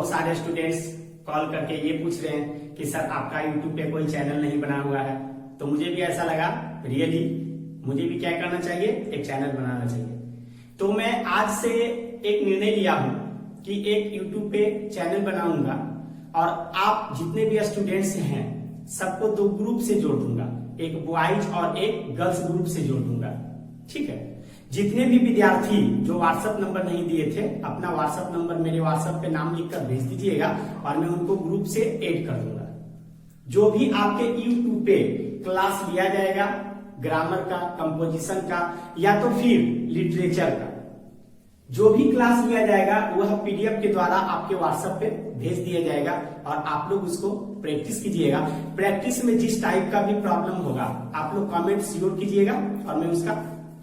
बहुत सारे students call करके ये पूछ रहे हैं कि सर आपका यूट्यूब पे कोई चैनल नहीं बना हुआ है। तो मुझे भी ऐसा लगा रियली मुझे भी क्या करना चाहिए, एक चैनल बनाना चाहिए। तो मैं आज से एक निर्णय लिया हूं कि एक यूट्यूब पे चैनल बनाऊंगा और आप जितने भी स्टूडेंट्स हैं सबको दो ग्रुप से जोड़ दूंगा, एक बॉयज और एक गर्ल्स ग्रुप से जोड़ दूंगा। ठीक है, जितने भी विद्यार्थी जो व्हाट्सएप नंबर नहीं दिए थे अपना व्हाट्सएप नंबर मेरे व्हाट्सएप पे नाम लिखकर भेज दीजिएगा और मैं उनको ग्रुप से ऐड कर दूंगा। जो भी आपके यूट्यूब पे क्लास लिया जाएगा ग्रामर का, कंपोजिशन का या तो फिर लिटरेचर का, जो भी क्लास लिया जाएगा वह पीडीएफ के द्वारा आपके व्हाट्सएप पे भेज दिया जाएगा और आप लोग उसको प्रैक्टिस कीजिएगा। प्रैक्टिस में जिस टाइप का भी प्रॉब्लम होगा आप लोग कमेंट जरूर कीजिएगा और मैं उसका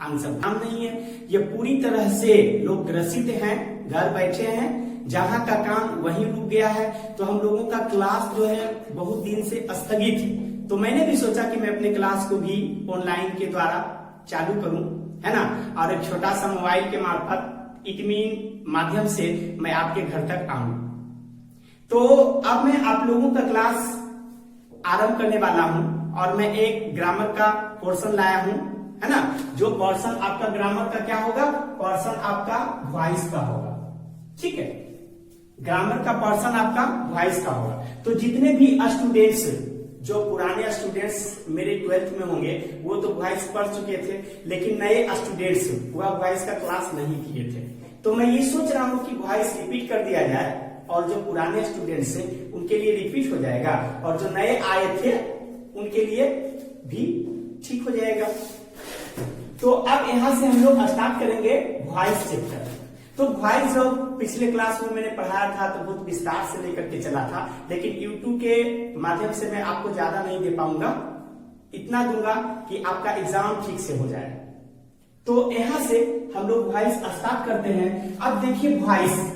आंसर काम नहीं है। ये पूरी तरह से लोग ग्रसित हैं, घर बैठे हैं, जहां का काम वहीं रुक गया है। तो हम लोगों का क्लास जो है बहुत दिन से स्थगित है। तो मैंने भी सोचा कि मैं अपने क्लास को भी ऑनलाइन के द्वारा चालू करूं, है ना, और एक छोटा सा मोबाइल के मार्फत इतमीन माध्यम से मैं आपके घर तक आऊं। तो अब मैं आप लोगों का क्लास आरंभ करने वाला हूं और मैं एक ग्रामर का पोर्शन लाया हूं, है ना। जो पोर्शन आपका ग्रामर का क्या होगा, पोर्शन आपका वॉइस का होगा। ठीक है, ग्रामर का पोर्शन आपका वॉइस का होगा। तो जितने भी स्टूडेंट्स जो पुराने स्टूडेंट्स मेरे 12th में होंगे वो तो वॉइस पढ़ चुके थे, लेकिन नए स्टूडेंट्स वह वॉइस का क्लास नहीं किए थे। तो मैं ये सोच रहा हूं कि वॉइस रिपीट कर दिया जाए और जो पुराने स्टूडेंट्स हैं उनके लिए रिपीट हो जाएगा और जो नए आए थे उनके लिए भी ठीक हो जाएगा। तो अब यहां से हम लोग स्टार्ट करेंगे वॉइस चैप्टर। तो वॉइस जो पिछले क्लास में मैंने पढ़ाया था तो बहुत विस्तार से लेकर के चला था, लेकिन यूट्यूब के माध्यम से मैं आपको ज्यादा नहीं दे पाऊंगा, इतना दूंगा कि आपका एग्जाम ठीक से हो जाए। तो यहां से हम लोग वॉइस स्टार्ट करते हैं। अब देखिए वॉइस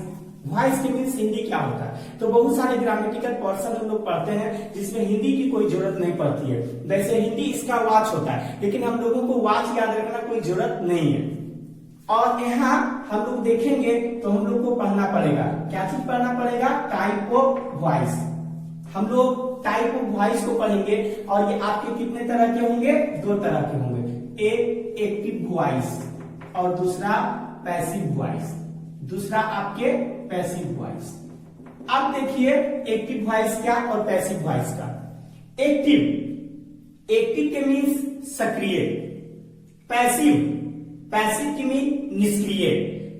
के मीन्स हिंदी क्या होता है। तो बहुत सारे ग्रामेटिकल पोर्शन हम लोग पढ़ते हैं जिसमें हिंदी की कोई जरूरत नहीं पड़ती है। वैसे हिंदी इसका वॉच होता है, लेकिन हम लोगों को वॉच याद रखना कोई जरूरत नहीं है। और यहाँ हम लोग देखेंगे तो हम लोग को पढ़ना पड़ेगा, क्या चीज पढ़ना पड़ेगा, टाइप ऑफ वॉइस। हम लोग टाइप ऑफ वॉइस को पढ़ेंगे और ये आपके कितने तरह के होंगे, दो तरह के होंगे, एक एक्टिव वॉइस और दूसरा पैसिव वॉइस, दूसरा आपके पैसिव वॉइस। अब देखिए एक्टिव वॉइस क्या और पैसिव वॉइस का। एक्टिव के मीन्स सक्रिय, पैसिव के मीन निष्क्रिय।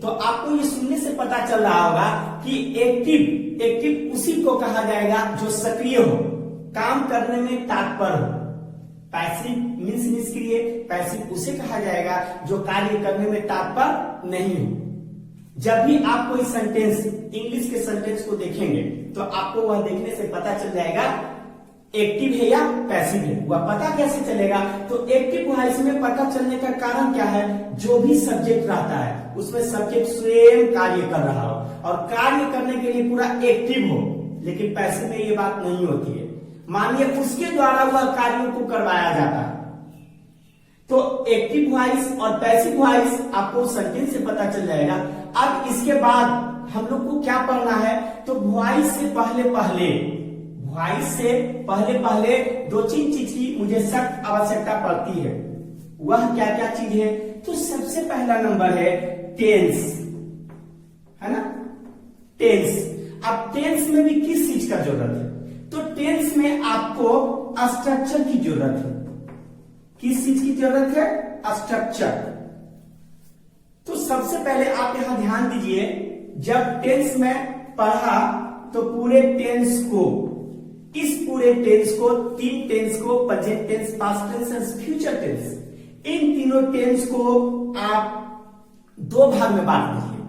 तो आपको ये सुनने से पता चल रहा होगा कि एक्टिव उसी को कहा जाएगा जो सक्रिय हो, काम करने में तत्पर हो। पैसिव मीन्स निष्क्रिय, पैसिव उसे कहा जाएगा जो कार्य करने में तत्पर नहीं हो। जब भी आप कोई सेंटेंस इंग्लिश के सेंटेंस को देखेंगे तो आपको वह देखने से पता चल जाएगा एक्टिव है या पैसिव है। वह पता कैसे चलेगा, तो एक्टिव वॉइस में पता चलने का कारण क्या है, जो भी सब्जेक्ट रहता है उसमें सब्जेक्ट स्वयं कार्य कर रहा हो और कार्य करने के लिए पूरा एक्टिव हो। लेकिन पैसिव में ये बात नहीं होती है, मानिए उसके द्वारा वह कार्यों को करवाया जाता है। तो एक्टिव वॉइस और पैसिव वॉइस आपको सेंटेंस से पता चल जाएगा। अब इसके बाद हम लोग को क्या पढ़ना है, तो वॉइस से पहले दो तीन चीज की मुझे सख्त आवश्यकता पड़ती है। वह क्या क्या चीज है, तो सबसे पहला नंबर है टेंस, है ना, टेंस। अब टेंस में भी किस चीज का जरूरत है, तो टेंस में आपको स्ट्रक्चर की जरूरत है। किस चीज की जरूरत है, स्ट्रक्चर। तो सबसे पहले आप यहां ध्यान दीजिए, जब टेंस में पढ़ा तो पूरे टेंस को, इस पूरे टेंस को, तीन टेंस को, प्रेजेंट टेंस, पास्ट टेंस और फ्यूचर टेंस, इन तीनों टेंस को आप दो भाग में बांट दीजिए।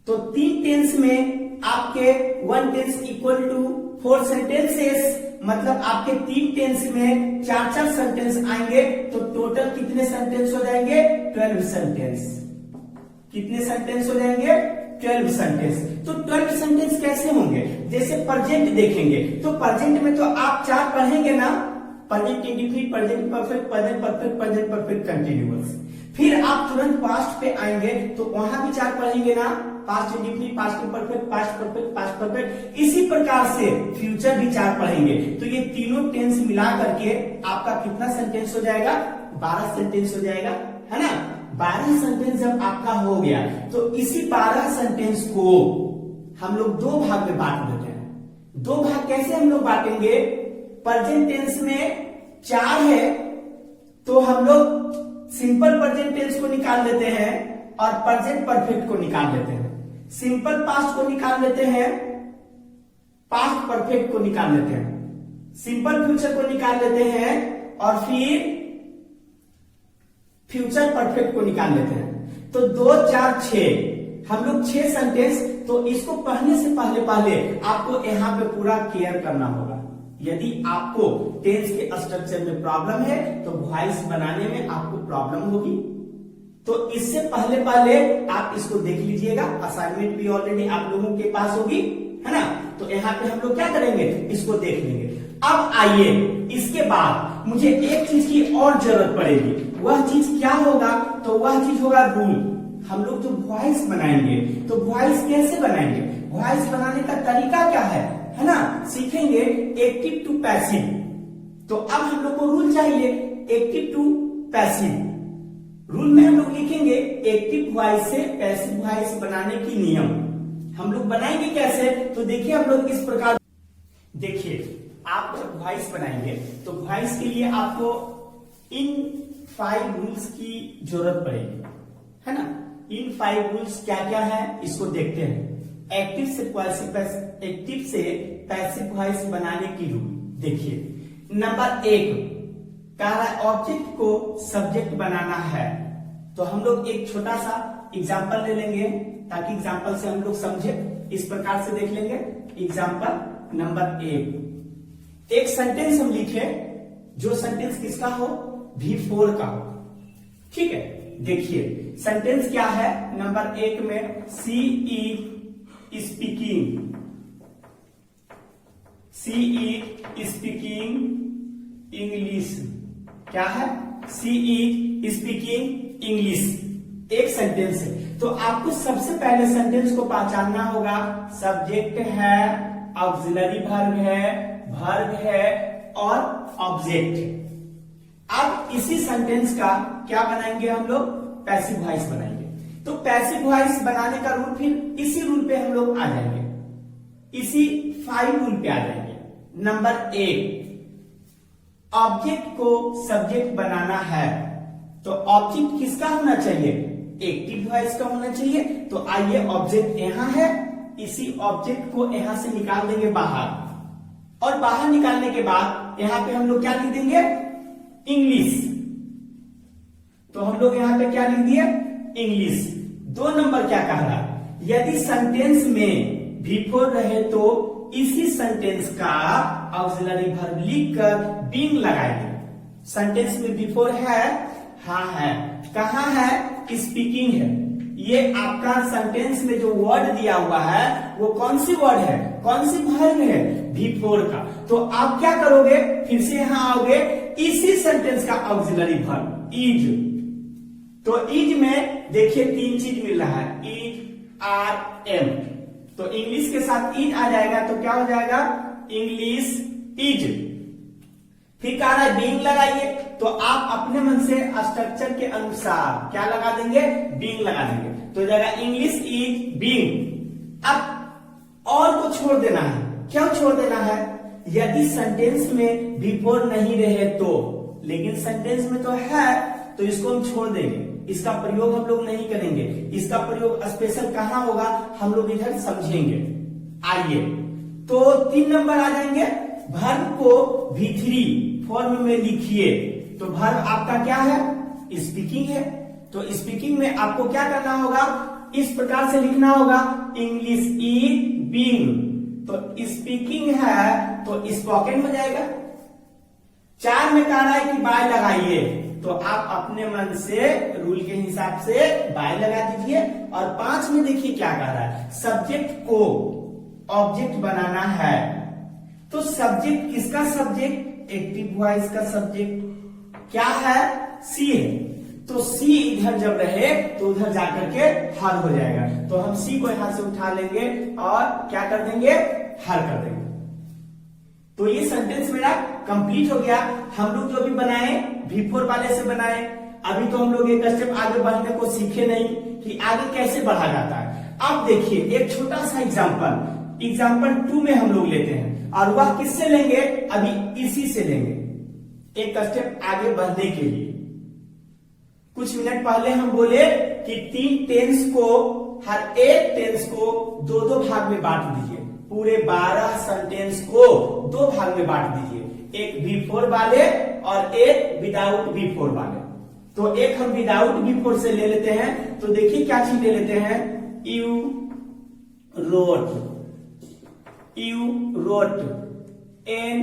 तो तीन टेंस में आपके one tense equal to 4 sentences, मतलब आपके तीन टेंस में 4 सेंटेंस आएंगे। तो टोटल कितने सेंटेंस हो जाएंगे, 12 सेंटेंस। कितने सेंटेंस हो जाएंगे, 12 सेंटेंस। तो 12 सेंटेंस कैसे होंगे, जैसे प्रेजेंट देखेंगे तो प्रेजेंट में तो आप 4 पढ़ेंगे ना, present indefinite, present perfect, present perfect, present perfect continuous. फिर आप तुरंत पास्ट पे आएंगे तो वहां भी 4 पढ़ेंगे ना, past indefinite, past perfect, past perfect, past perfect, इसी प्रकार से फ्यूचर भी 4 पढ़ेंगे। तो ये तीनों टेंस मिला करके आपका कितना सेंटेंस हो जाएगा? 12 सेंटेंस हो जाएगा, है ना। 12 सेंटेंस जब आपका हो गया तो इसी 12 सेंटेंस को हम लोग 2 भाग में बांट देते हैं। 2 भाग कैसे हम लोग बांटेंगे? प्रेजेंट टेंस में 4 है तो हम लोग सिंपल प्रेजेंट टेंस को निकाल लेते हैं और प्रेजेंट परफेक्ट को निकाल लेते हैं। सिंपल पास्ट को निकाल लेते हैं, पास्ट परफेक्ट को निकाल लेते हैं, सिंपल फ्यूचर को निकाल लेते हैं और फिर फ्यूचर परफेक्ट को निकाल लेते हैं। तो 2 4 6 हम लोग 6 सेंटेंस। तो इसको पढ़ने से पहले आपको यहाँ पे पूरा केयर करना होगा। यदि आपको टेंस के स्ट्रक्चर में प्रॉब्लम है तो वॉइस बनाने में आपको प्रॉब्लम होगी। तो इससे पहले आप इसको देख लीजिएगा। असाइनमेंट भी ऑलरेडी आप लोगों के पास होगी, है ना। तो यहाँ पे हम लोग क्या करेंगे? इसको देख लेंगे। अब आइए, इसके बाद मुझे एक चीज की और जरूरत पड़ेगी। वह चीज क्या होगा? तो वह चीज होगा रूल। हम लोग जो वॉइस बनाएंगे तो वॉइस कैसे बनाएंगे? वॉइस बनाने का तरीका क्या है ना, सीखेंगे। Active to passive. तो अब हम लोग को रूल चाहिए एक्टिव टू पैसिव। रूल में हम लोग लिखेंगे एक्टिव वॉइस से पैसिव वॉइस बनाने की नियम। हम लोग बनाएंगे कैसे? तो देखिए हम लोग इस प्रकार, देखिए आप जब वॉइस बनाएंगे तो वॉइस के लिए आपको इन 5 रूल्स की जरूरत पड़ेगी, है ना। इन 5 रूल्स क्या क्या है इसको देखते हैं। एक्टिव से पैसिव वॉइस बनाने की रूल देखिए। नंबर 1 कह रहा है ऑब्जेक्ट को सब्जेक्ट बनाना है। तो हम लोग एक छोटा सा एग्जाम्पल ले लेंगे ताकि एग्जाम्पल से हम लोग समझे। इस प्रकार से देख लेंगे। एग्जाम्पल नंबर 1, एक सेंटेंस हम लिखे जो सेंटेंस किसका हो? V4 का हो, ठीक है। देखिए सेंटेंस क्या है? नंबर 1 में सी इज स्पीकिंग इंग्लिश। क्या है? सी इज स्पीकिंग इंग्लिश। एक सेंटेंस है। तो आपको सबसे पहले सेंटेंस को पहचानना होगा। सब्जेक्ट है, ऑक्सिलरी वर्ब है और ऑब्जेक्ट है। अब इसी सेंटेंस का क्या बनाएंगे हम लोग? पैसिव वॉइस बनाएंगे। तो पैसिव वॉइस बनाने का रूल फिर इसी रूल पे हम लोग आ जाएंगे, इसी 5 रूल पे आ जाएंगे। नंबर 1, ऑब्जेक्ट को सब्जेक्ट बनाना है। तो ऑब्जेक्ट किसका होना चाहिए? एक्टिव वॉइस का होना चाहिए। तो आइए ऑब्जेक्ट यहां है, इसी ऑब्जेक्ट को यहां से निकाल देंगे बाहर। और बाहर निकालने के बाद यहां पे हम लोग क्या लिख देंगे? इंग्लिश। तो हम लोग यहां पे क्या लिख दिए? इंग्लिश। 2 नंबर क्या कह रहा है? यदि सेंटेंस में V4 रहे तो इसी सेंटेंस का ऑक्सिलरी वर्ब लिखकर बीइंग लगाएंगे। सेंटेंस में V4 है, हाँ है। कहां है? स्पीकिंग है। ये आपका सेंटेंस में जो वर्ड दिया हुआ है वो कौन सी वर्ड है? कौन सी वर्ब है? V4 का। तो आप क्या करोगे? फिर से यहां आओगे, इसी सेंटेंस का ऑक्सिलरी वर्ब इज। तो इज में देखिए 3 चीज मिल रहा है, इज, आर, एम। तो इंग्लिश के साथ इज आ जाएगा तो क्या हो जाएगा? English is. फिर कह रहा है बीइंग लगाइए। तो आप अपने मन से स्ट्रक्चर के अनुसार क्या लगा देंगे? बीइंग लगा देंगे। तो जाएगा इंग्लिश इज बीइंग। अब और को छोड़ देना है। क्यों छोड़ देना है? यदि सेंटेंस में V4 नहीं रहे तो, लेकिन सेंटेंस में तो है तो इसको हम छोड़ देंगे। इसका प्रयोग हम लोग नहीं करेंगे। इसका प्रयोग स्पेशल कहां होगा हम लोग इधर समझेंगे। आइए तो 3 नंबर आ जाएंगे। वर्ब को V3 फॉर्म में लिखिए। तो वर्ब आपका क्या है? स्पीकिंग है। तो स्पीकिंग में आपको क्या करना होगा? इस प्रकार से लिखना होगा, इंग्लिश इज बीइंग। तो स्पीकिंग है तो स्पोकन हो जाएगा। 4 में कह रहा है कि बाय लगाइए। तो आप अपने मन से रूल के हिसाब से बाय लगा दीजिए। और 5 में देखिए क्या कह रहा है? सब्जेक्ट को ऑब्जेक्ट बनाना है। तो सब्जेक्ट किसका सब्जेक्ट? एक्टिव वॉइस का सब्जेक्ट क्या है? सी है। तो सी इधर जब रहे तो उधर जाकर के हर हो जाएगा। तो हम सी को यहां से उठा लेंगे और क्या कर देंगे, हर कर देंगे। तो ये सेंटेंस मेरा कंप्लीट हो गया। हम लोग जो भी बनाए V4 वाले से बनाए। अभी तो हम लोग एक स्टेप आगे बढ़ने को सीखे नहीं कि आगे कैसे बढ़ा जाता है। अब देखिए एक छोटा सा एग्जाम्पल 2 में हम लोग लेते हैं और वह किससे लेंगे, अभी इसी से लेंगे एक स्टेप आगे बढ़ने के लिए। कुछ मिनट पहले हम बोले कि 3 टेंस को, हर एक टेंस को 2-2 भाग में बांट दीजिए। पूरे 12 सेंटेंस को 2 भाग में बांट दीजिए, एक V4 वाले और एक विदाउट V4 वाले। तो एक हम विदाउट V4 से ले लेते हैं। तो देखिए क्या चीज ले लेते हैं, यू रोट एन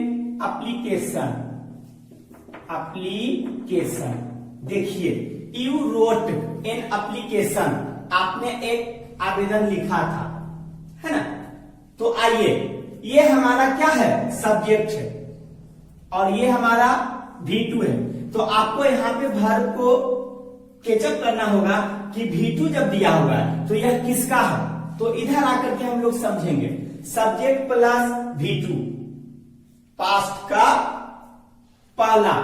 एप्लीकेशन। देखिए यू रोट एन एप्लीकेशन, आपने एक आवेदन लिखा था, है ना। तो आइए, ये हमारा क्या है, सब्जेक्ट है और ये हमारा V2 है। तो आपको यहाँ पे वर्ब को कैचअप करना होगा कि V2 जब दिया होगा तो यह किसका है। तो इधर आकर के हम लोग समझेंगे, सब्जेक्ट प्लस V2, पास्ट का पहला,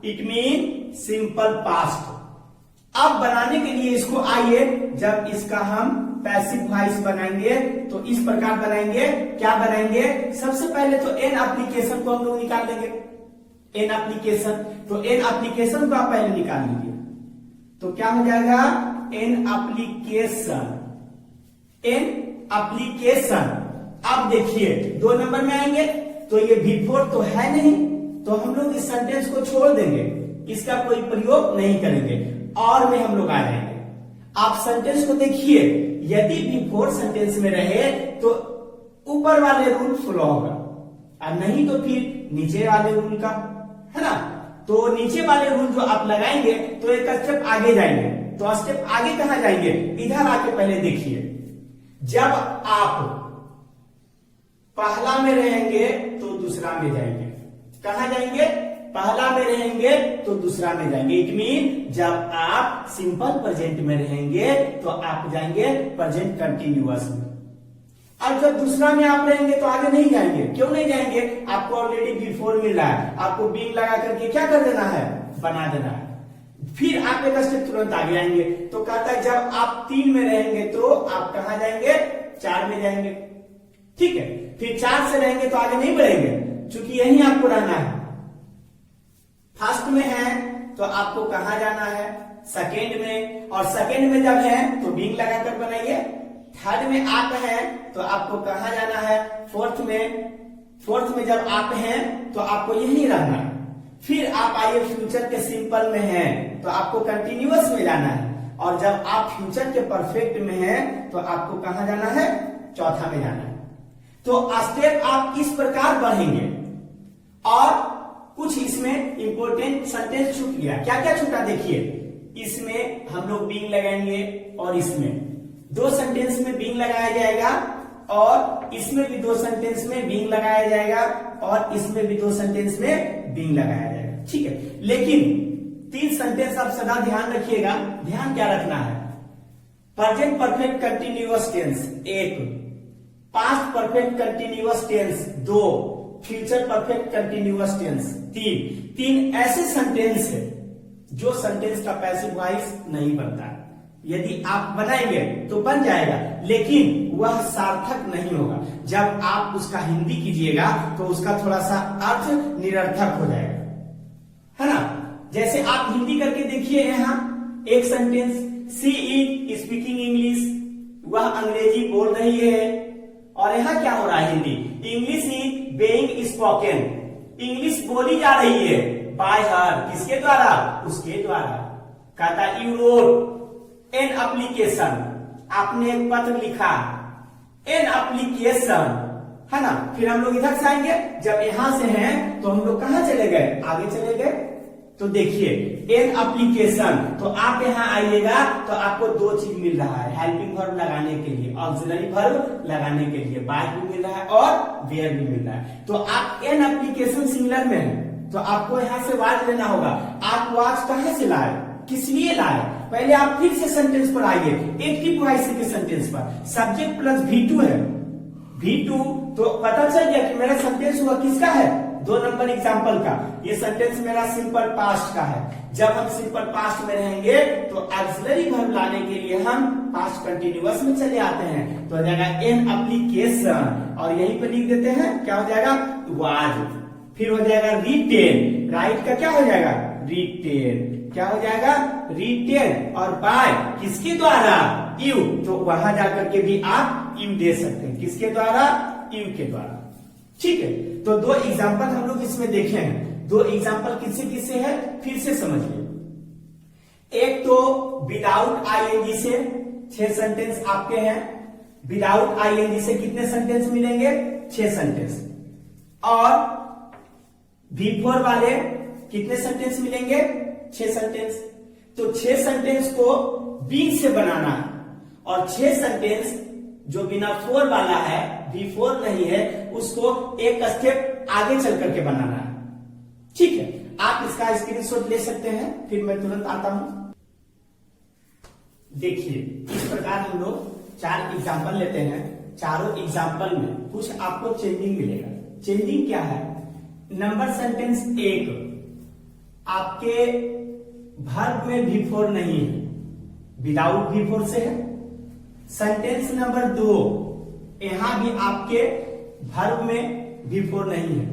इट मीन सिंपल पास्ट। अब बनाने के लिए इसको आइए, जब इसका हम पैसिव वॉइस बनाएंगे तो इस प्रकार बनाएंगे। क्या बनाएंगे, सबसे पहले तो एन एप्लीकेशन को हम लोग निकाल लेंगे। एन एप्लीकेशन, तो एन एप्लीकेशन को आप पहले निकाल लीजिए। तो क्या हो जाएगा, एन एप्लीकेशन। अब देखिए 2 नंबर में आएंगे तो ये V4 तो है नहीं, तो हम लोग इस सेंटेंस को छोड़ देंगे, इसका कोई प्रयोग नहीं करेंगे और में हम लोग आ जाएंगे। आप सेंटेंस को देखिए, यदि V4 सेंटेंस में रहे तो ऊपर वाले रूल फॉलो होगा और नहीं तो फिर नीचे वाले रूल का, है ना। तो नीचे वाले रूल जो आप लगाएंगे तो एक स्टेप आगे जाएंगे। तो स्टेप आगे कहां जाएंगे, इधर आके पहले देखिए, जब आप पहला में रहेंगे तो दूसरा में जाएंगे। कहां जाएंगे, पहला में रहेंगे तो दूसरा में जाएंगे। इट मीन जब आप सिंपल प्रेजेंट में रहेंगे तो आप जाएंगे प्रेजेंट कंटिन्यूअस में, और जब दूसरा में आप रहेंगे तो आगे नहीं जाएंगे। क्यों नहीं जाएंगे, आपको ऑलरेडी V4 मिल रहा है, आपको बीइंग लगा करके क्या कर देना है, बना देना है। फिर आप एक स्टेप तुरंत आगे आएंगे। तो कहता है जब आप 3 में रहेंगे तो आप कहां जाएंगे, 4 में जाएंगे। ठीक है, फिर 4 से रहेंगे तो आगे नहीं बढ़ेंगे, क्योंकि यही आपको रहना है। फर्स्ट में है तो आपको कहां जाना है, सेकेंड में, और सेकेंड में जब है तो बीइंग लगाकर बनाइए। थर्ड में आप हैं तो आपको कहां जाना है, फोर्थ में जब आप हैं तो आपको यही रहना है। फिर आप आइए फ्यूचर के सिंपल में हैं तो आपको कंटिन्यूअस में जाना है, और जब आप फ्यूचर के परफेक्ट में हैं तो आपको कहां जाना है, चौथा में जाना है। तो स्टेप आप इस प्रकार बढ़ेंगे। और कुछ इसमें इंपॉर्टेंट सेंटेंस छूट गया। क्या क्या छूटा, देखिए इसमें हम लोग बीइंग लगाएंगे और इसमें 2 सेंटेंस में बीइंग लगाया जाएगा, और इसमें भी 2 सेंटेंस में बीइंग लगाया जाएगा, और इसमें भी 2 सेंटेंस में बीइंग लगाया जाएगा। ठीक है, लेकिन 3 सेंटेंस आप सदा ध्यान रखिएगा। ध्यान क्या रखना है, present perfect continuous tense 1, past perfect continuous tense 2, future perfect continuous tense 3 ऐसे सेंटेंस है जो सेंटेंस का पैसिव वॉइस नहीं बनता है। यदि आप बनाएंगे तो बन जाएगा, लेकिन वह सार्थक नहीं होगा। जब आप उसका हिंदी कीजिएगा तो उसका थोड़ा सा अर्थ निरर्थक हो जाएगा, है ना। जैसे आप हिंदी करके देखिए, यहाँ एक sentence, she is speaking English, वह अंग्रेजी बोल रही है, और यहाँ क्या हो रहा है, Hindi, English is being spoken, English बोली जा रही है बाय हर, किसके द्वारा, उसके द्वारा। कहता यू रोट एन एप्लीकेशन, आपने एक पत्र लिखा, एन एप्लीकेशन, है ना। फिर हम लोग इधर से आएंगे, जब यहां से हैं तो हम लोग कहां चले गए, आगे चले गए। तो देखिए एन एप्लीकेशन, तो आप यहां आइएगा तो आपको 2 चीज मिल रहा है, हेल्पिंग वर्ब लगाने के लिए, ऑक्सिलरी वर्ब लगाने के लिए, बाय भी मिल रहा है और वेयर भी मिल रहा है। तो आप एन एप्लीकेशन सिंगुलर में है तो आपको यहां से वाज लेना होगा। आप वाज कहां से लाए, किस लिए लाए? पहले आप फिर से सेंटेंस पर आइए, एक्टिव वॉइस के सेंटेंस पर। सब्जेक्ट प्लस V2 है, V2, तो पता चल गया कि मेरा सेंटेंस हुआ किसका है? 2 नंबर एग्जाम्पल का। ये सेंटेंस मेरा सिंपल पास्ट का है। जब हम सिंपल पास्ट में रहेंगे तो ऑक्सिलरी वर्ब लाने के लिए हम पास्ट कंटिन्यूअस में चले आते हैं। तो हो जाएगा एन एप्लीकेशन, और यहीं पर लिख देते हैं, क्या हो जाएगा? वाज। फिर हो जाएगा रिटेन, राइट का क्या हो जाएगा? रिटेन। क्या हो जाएगा? रिटेन। और बाय किसके द्वारा? यू। तो वहां जाकर के भी आप यू दे सकते हैं। किसके द्वारा? यू के द्वारा। ठीक है, तो 2 एग्जाम्पल हम लोग इसमें देखे हैं। 2 एग्जाम्पल किससे किससे है, फिर से समझिए। एक तो विदाउट आईएनजी से 6 सेंटेंस आपके हैं। विदाउट आईएनजी से कितने सेंटेंस मिलेंगे? 6 सेंटेंस। और V4 वाले कितने सेंटेंस मिलेंगे? 6 सेंटेंस। तो 6 सेंटेंस को बीन से बनाना है, और 6 सेंटेंस जो बिना 4 वाला है, V4 नहीं है, उसको एक स्टेप आगे चल करके बनाना है। ठीक है, आप इसका स्क्रीनशॉट ले सकते हैं, फिर मैं तुरंत आता हूं। देखिए, इस प्रकार हम लोग 4 एग्जाम्पल लेते हैं। चारों एग्जाम्पल में कुछ आपको चेंजिंग मिलेगा। चेंजिंग क्या है? नंबर सेंटेंस 1 आपके वर्ब में V4 नहीं है, विदाउट V4 से है। सेंटेंस नंबर 2 यहां भी आपके वर्ब में V4 नहीं है।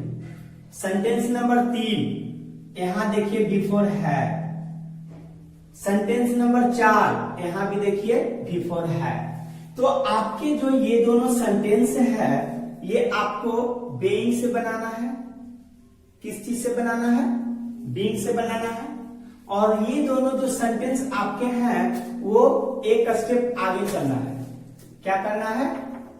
सेंटेंस नंबर 3 यहां देखिए V4 है। सेंटेंस नंबर 4 यहां भी देखिए V4 है। तो आपके जो ये दोनों सेंटेंस है, ये आपको बेइंग से बनाना है। किस चीज से बनाना है? बीइंग से बनाना है। और ये दोनों जो सेंटेंस आपके हैं, वो एक स्टेप आगे चलना है। क्या करना है?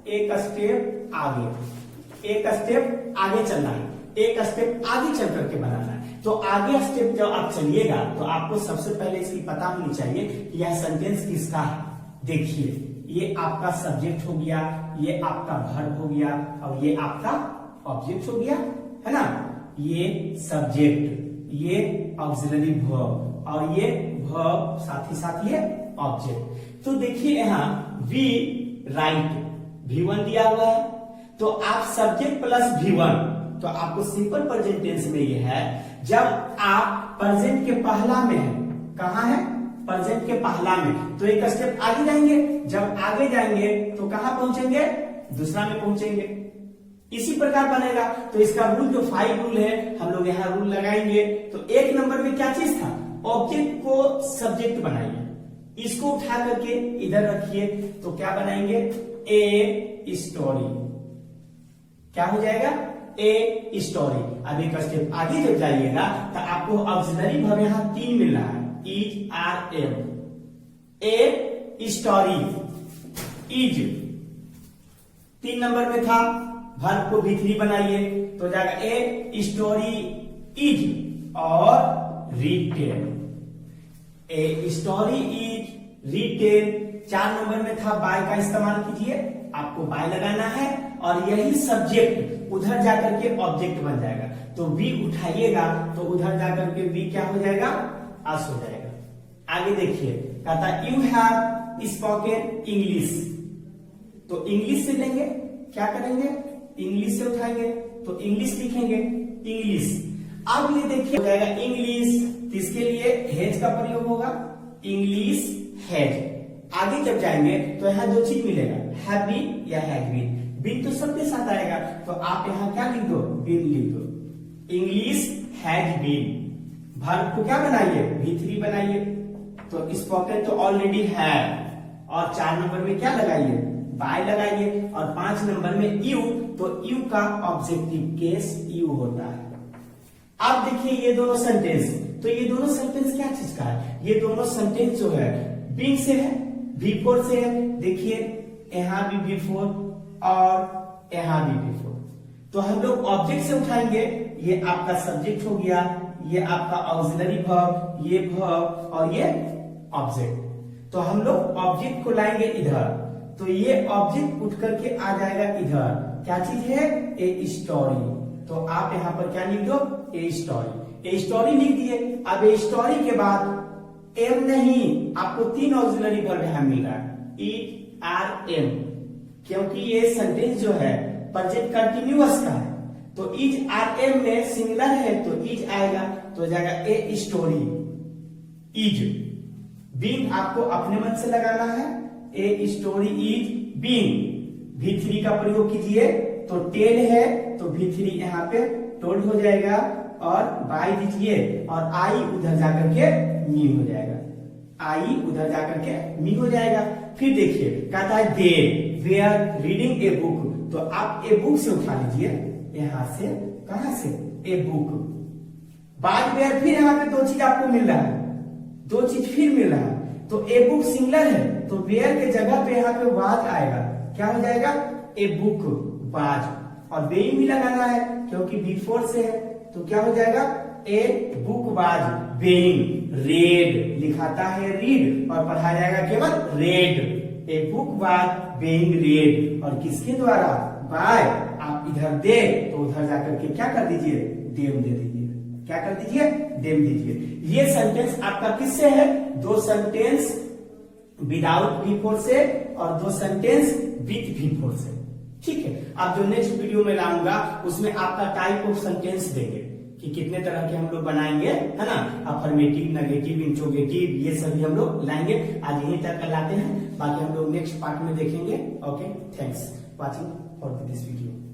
एक स्टेप आगे, एक स्टेप आगे चलना है, एक स्टेप आगे चल करके बनाना है। तो आगे स्टेप जब आप चलिएगा तो आपको सबसे पहले इसकी पता होनी चाहिए कि यह सेंटेंस किसका है। देखिए, ये आपका सब्जेक्ट हो गया, ये आपका वर्ब हो गया, और ये आपका ऑब्जेक्ट हो गया, है ना? ये सब्जेक्ट, ये ऑक्सिलरी वर्ब, और ये वर्ब साथ ही साथ ये ऑब्जेक्ट। तो देखिए यहाँ वी राइट V1 दिया हुआ है, तो आप सब्जेक्ट प्लस V1, तो आपको सिंपल प्रेजेंट टेंस में ये है। जब आप प्रेजेंट के पहला में है, कहां है? प्रेजेंट के पहला में, तो एक स्टेप आगे जाएंगे। जब आगे जाएंगे तो कहां पहुंचेंगे? दूसरा में पहुंचेंगे। इसी प्रकार बनेगा। तो इसका रूल जो 5 रूल है, हम लोग यहाँ रूल लगाएंगे। तो 1 नंबर में क्या चीज था? ऑब्जेक्ट को सब्जेक्ट बनाइए। इसको उठा करके इधर रखिए, तो क्या बनाएंगे? A story. क्या हो जाएगा? A story. अब एक स्टेप आगे जब जाइएगा तो आपको ऑक्सिलरी वर्ब यहाँ 3 मिल रहा है, is, are, am. A story, is 3 number में था। वर्ब को V3 बनाइए, तो जाएगा ए स्टोरी इज और written. A story is written. 4 number में था बाय का इस्तेमाल कीजिए, आपको बाय लगाना है, और यही सब्जेक्ट उधर जाकर के ऑब्जेक्ट बन जाएगा। तो V उठाइएगा तो उधर जाकर के V क्या हो जाएगा? अस हो जाएगा। आगे देखिए, कहता यू हैव स्पोकन इंग्लिश, तो इंग्लिश से लेंगे, क्या करेंगे? इंग्लिश से उठाएंगे, तो इंग्लिश लिखेंगे, इंग्लिश। अब ये देखिए हो जाएगा इंग्लिश, इसके लिए हैज का प्रयोग होगा, इंग्लिश हैज। आगे जब जाएंगे तो यहाँ 2 चीज मिलेगा, हैव बीन या हैज बीन। बीन तो सबके साथ आएगा, तो आप यहाँ क्या लिख दो? बीन लिख दो। English has been. वर्ब को क्या बनाइए? V3 बनाइए। तो स्पोकन तो ऑलरेडी है, और 4 नंबर में क्या लगाइए? बाय लगाइए, और 5 नंबर में यू, तो यू का ऑब्जेक्टिव केस यू होता है। अब देखिए ये दोनों सेंटेंस, तो ये दोनों सेंटेंस क्या चीज का है? ये दोनों सेंटेंस जो है बीइंग से है, V4 से है। देखिए यहाँ भी V4 और यहाँ भी V4, तो हम लोग ऑब्जेक्ट से उठाएंगे। ये आपका सब्जेक्ट हो गया, ये आपका ऑक्सिलरी वर्ब, ये वर्ब और ये ऑब्जेक्ट। तो हम लोग ऑब्जेक्ट को लाएंगे इधर, तो ये ऑब्जेक्ट उठ करके आ जाएगा इधर। क्या चीज है? A story. तो आप यहां पर क्या लिख दो? A story. ए स्टोरी लिख दिए। अब ए स्टोरी के बाद एम नहीं, आपको 3 ऑक्सिलरी वर्ब यहां मिल रहा है, ईट आर एम, क्योंकि ये सेंटेंस जो है प्रेजेंट कंटिन्यूअस का है, तो इज आर एम में सिंगुलर है तो इज आएगा, तो हो जाएगा ए स्टोरी इज। बीइंग आपको अपने मन से लगाना है, ए स्टोरी इज बीइंग। V3 का प्रयोग कीजिए, तो टेल है तो V3 यहाँ पे टोल्ड हो जाएगा, और बाय दीजिए और आई उधर जाकर के मी हो जाएगा, आई उधर जाकर के मी हो जाएगा। फिर देखिए कहता है दे वेयर रीडिंग ए बुक, तो आप ए बुक से उठा लीजिए, यहां से, कहां से, ए बुक। बाद वेयर फिर यहाँ पे 2 चीज आपको मिल रहा है, 2 चीज फिर मिल रहा है, तो ए बुक सिंगलर है तो वेयर के जगह पे यहाँ पे वाज आएगा, क्या हो जाएगा, ए बुक वाज, और बेइंग भी लगाना है क्योंकि बिफोर से है, तो क्या हो जाएगा, A book was being read, लिखाता है रीड और पढ़ा जाएगा केवल read, A book was being read, और किसके द्वारा, बाय, आप इधर दे तो उधर जाकर के क्या कर दीजिए, देम दे दीजिए, क्या कर दीजिए, देम दीजिए। ये सेंटेंस आपका किससे है, 2 सेंटेंस विदाउट V4 से और 2 सेंटेंस विथ V4 से, ठीक है। अब जो नेक्स्ट वीडियो में लाऊंगा उसमें आपका टाइप ऑफ सेंटेंस देंगे कि कितने तरह के हम लोग बनाएंगे, है ना, अफर्मेटिव, नेगेटिव, इंट्रोगेटिव, ये सभी हम लोग लाएंगे। आज यहीं तक लाते हैं, बाकी हम लोग नेक्स्ट पार्ट में देखेंगे। Okay, thanks watching for this video.